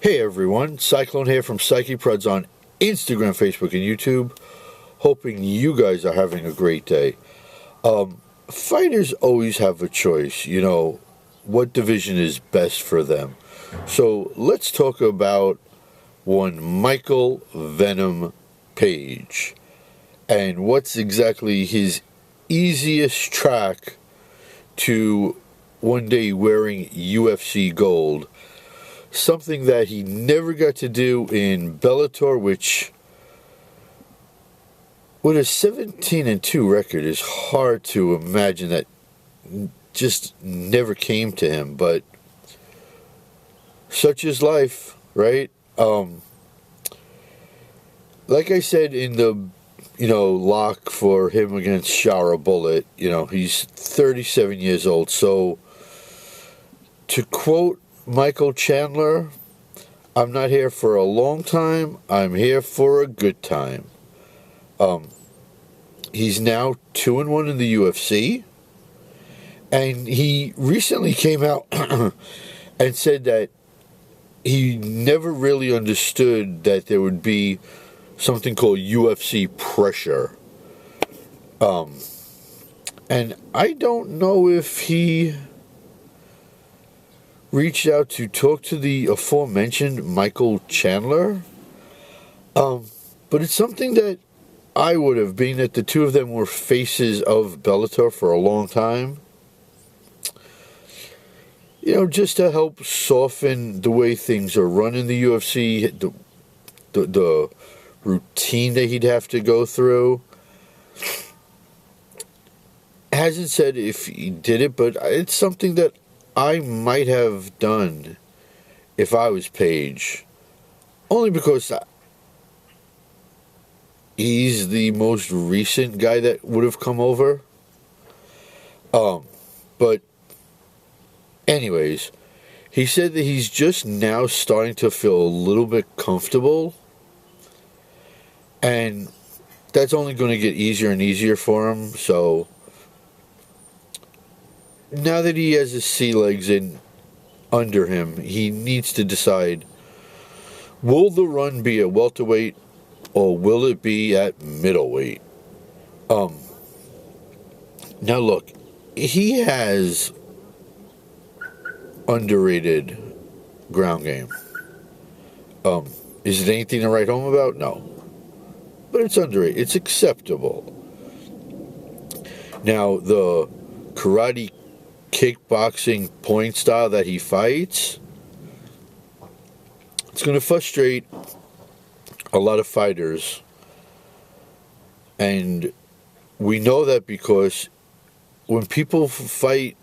Hey everyone, Cyclone here from CYCIEprodz on Instagram, Facebook, and YouTube. Hoping you guys are having a great day. Fighters always have a choice, what division is best for them. So let's talk about one Michael Venom Page and what's exactly his easiest track to one day wearing UFC gold. Something that he never got to do in Bellator, which, with a 17-2 record, is hard to imagine that just never came to him. But such is life, right? Like I said in the, lock for him against Shara Bullet, he's 37 years old. So, to quote Michael Chandler, I'm not here for a long time, I'm here for a good time. He's now 2-1 in the UFC, and he recently came out and said that he never really understood that there would be something called UFC pressure. And I don't know if he reached out to talk to the aforementioned Michael Chandler. But it's something that I would have, being that the two of them were faces of Bellator for a long time. Just to help soften the way things are run in the UFC, the routine that he'd have to go through. Hasn't said if he did it, but it's something that I might have done if I was Page. Only because he's the most recent guy that would have come over. But anyways, he said that he's just now starting to feel a little bit comfortable. And that's only going to get easier and easier for him. So now that he has his sea legs in under him, he needs to decide, will the run be at welterweight or will it be at middleweight? Now look, he has underrated ground game. Is it anything to write home about? No. But it's underrated. It's acceptable. Now, the karate kickboxing point style that he fights, it's going to frustrate a lot of fighters. And we know that because when people fight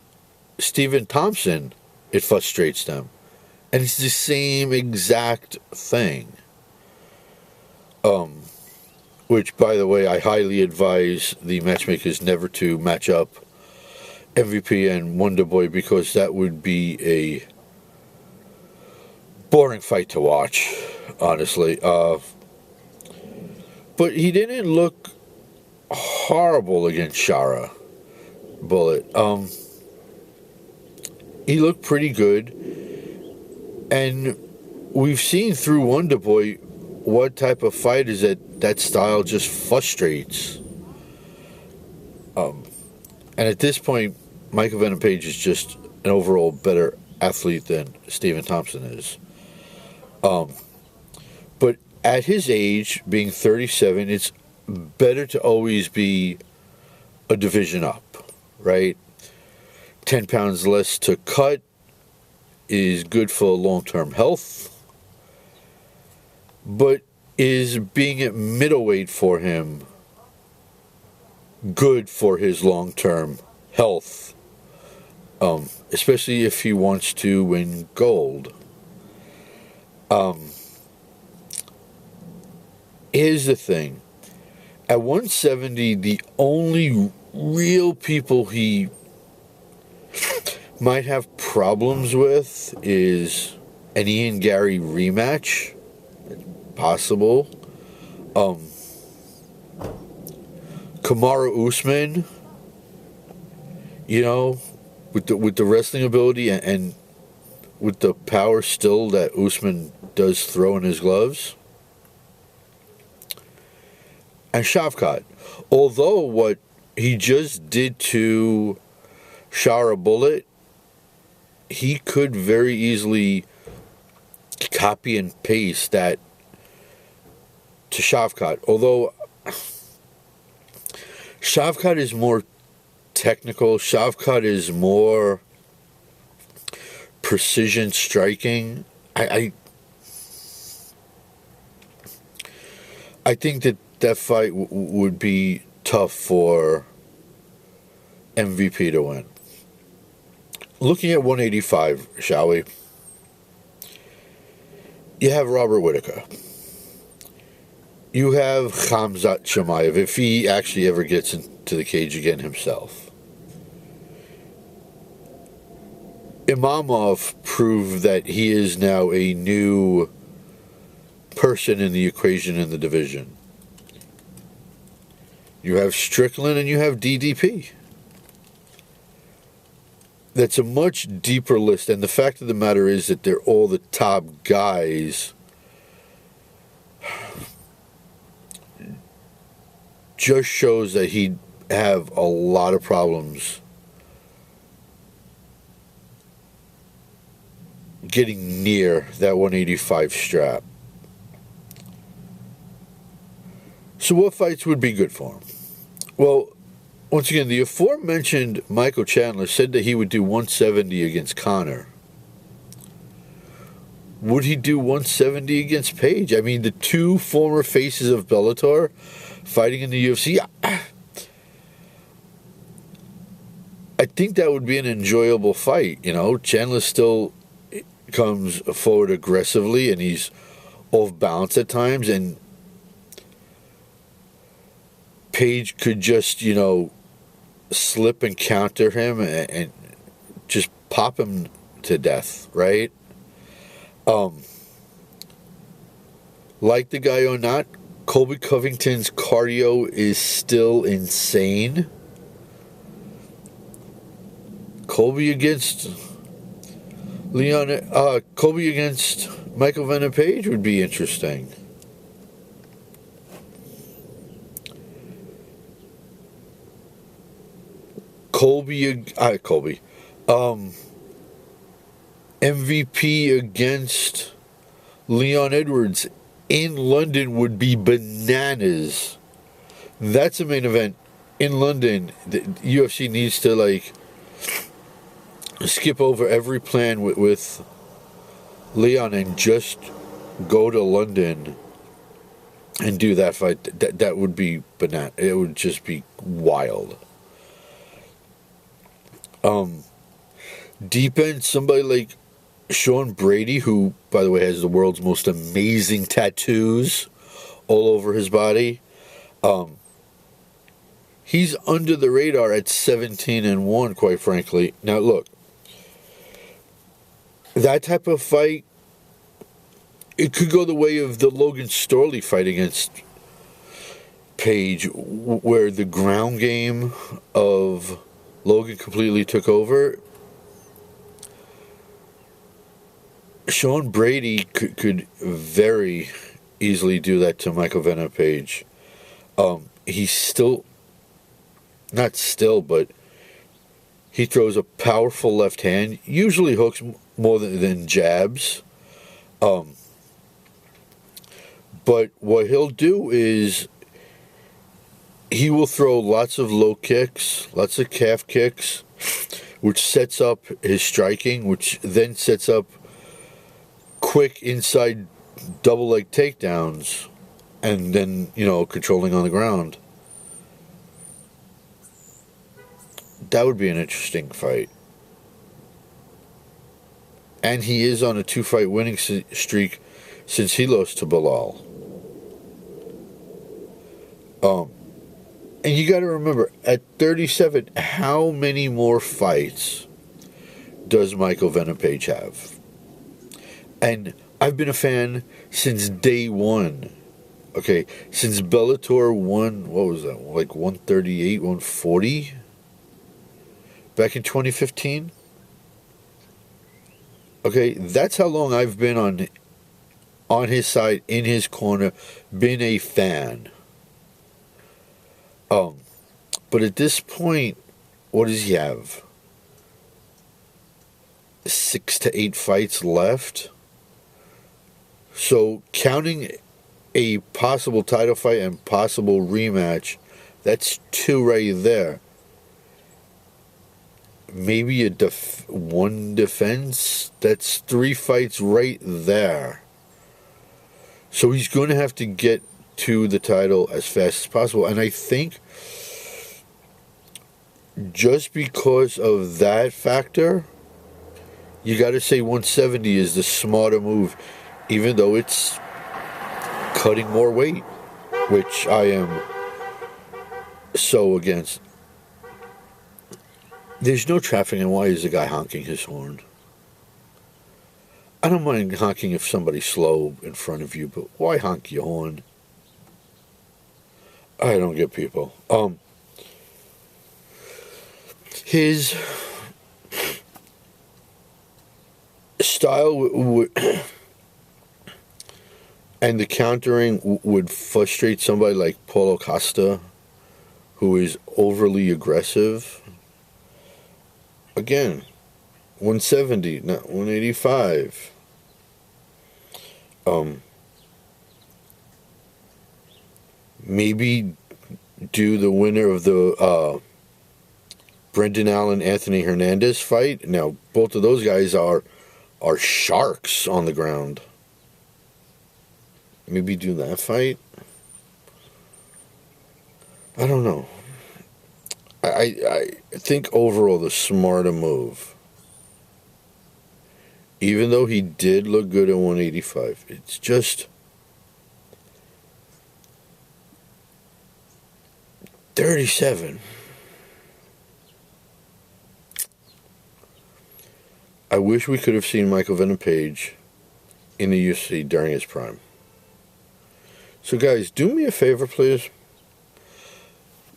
Stephen Thompson, it frustrates them. And it's the same exact thing. Which, by the way, I highly advise the matchmakers never to match up MVP and Wonderboy, because that would be a boring fight to watch, honestly. But he didn't look horrible against Shara Bullet. He looked pretty good. And we've seen through Wonderboy what type of fight is that style just frustrates. And at this point, Michael Venom Page is just an overall better athlete than Stephen Thompson is. But at his age, being 37, it's better to always be a division up, right? 10 pounds less to cut is good for long-term health. But is being at middleweight for him good for his long-term health? Especially if he wants to win gold. Here's the thing. At 170, the only real people he might have problems with is an Ian Gary rematch. Possible. Kamaru Usman, with the wrestling ability and with the power still that Usman does throw in his gloves. And Shavkat, although what he just did to Shara Bullet, he could very easily copy and paste that to Shavkat. Although Shavkat is more technical, Shavkat is more precision striking. I think that fight would be tough for MVP to win. Looking at 185, shall we? You have Robert Whittaker. You have Khamzat Chimaev, if he actually ever gets into the cage again himself. Imamov proved that he is now a new person in the equation in the division. You have Strickland and you have DDP. That's a much deeper list, and the fact of the matter is that they're all the top guys. Just shows that he'd have a lot of problems getting near that 185 strap. So what fights would be good for him? Well, once again, the aforementioned Michael Chandler said that he would do 170 against Conor. Would he do 170 against Page? I mean, the two former faces of Bellator fighting in the UFC, I think that would be an enjoyable fight. You know, Chandler still comes forward aggressively, and he's off balance at times, and Page could just, you know, slip and counter him and just pop him to death, right? Like the guy or not, Colby Covington's cardio is still insane. Colby against Colby against Michael Venom Page would be interesting. MVP against Leon Edwards in London would be bananas. That's a main event in London. The UFC needs to, like, skip over every plan with Leon and just go to London and do that fight. That would be bananas. It would just be wild. Deep end, somebody like Sean Brady, who, by the way, has the world's most amazing tattoos all over his body. He's under the radar at 17-1, quite frankly. Now, look, that type of fight, it could go the way of the Logan Storley fight against Page, where the ground game of Logan completely took over. Sean Brady could very easily do that to Michael Venom Page. He's still, not still, but he throws a powerful left hand, usually hooks more than jabs. But what he'll do is he will throw lots of low kicks, lots of calf kicks, which sets up his striking, which then sets up quick inside double leg takedowns, and then, you know, controlling on the ground. That would be an interesting fight. And he is on a 2-fight winning streak since he lost to Bilal. And you got to remember, at 37, how many more fights does Michael Venom Page have? And I've been a fan since day one. Okay, since Bellator won, what was that, like 138, 140? Back in 2015? Okay, that's how long I've been on on his side, in his corner, been a fan. But at this point, what does he have? 6 to 8 fights left. So counting a possible title fight and possible rematch, that's 2 right there. Maybe one defense, that's 3 fights right there. So he's going to have to get to the title as fast as possible. And I think just because of that factor, you got to say 170 is the smarter move, even though it's cutting more weight, which I am so against. There's no traffic, and why is the guy honking his horn? I don't mind honking if somebody's slow in front of you, but why honk your horn? I don't get people. His style and the countering would frustrate somebody like Paulo Costa, who is overly aggressive. Again, 170, not 185. Maybe do the winner of the Brendan Allen Anthony Hernandez fight. Now, both of those guys are sharks on the ground. Maybe do that fight. I don't know. I think overall the smarter move, even though he did look good at 185, it's just 37. I wish we could have seen Michael Venom Page in the UFC during his prime. So guys, do me a favor, please.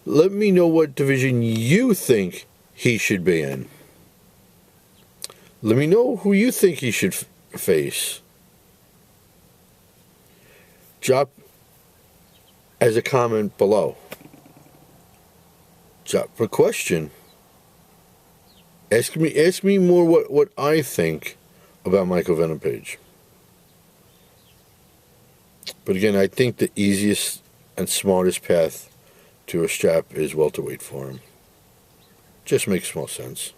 Let me know what division you think he should be in. Let me know who you think he should face. Drop as a comment below. Drop a question. Ask me more what I think about Michael Venom Page. But again, I think the easiest and smartest path to a strap is welterweight for him. Just makes more sense.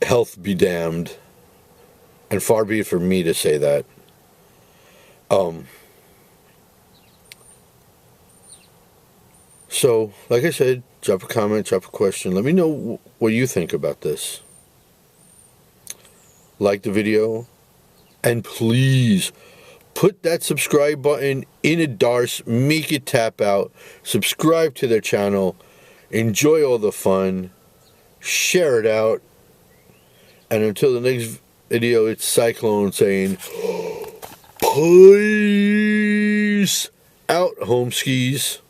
Health be damned. And far be it for me to say that. So, like I said, drop a comment, drop a question. Let me know what you think about this. Like the video. And please, put that subscribe button in a darce. Make it tap out. Subscribe to their channel. Enjoy all the fun. Share it out. And until the next video, it's Cyclone saying, peace out, home skis.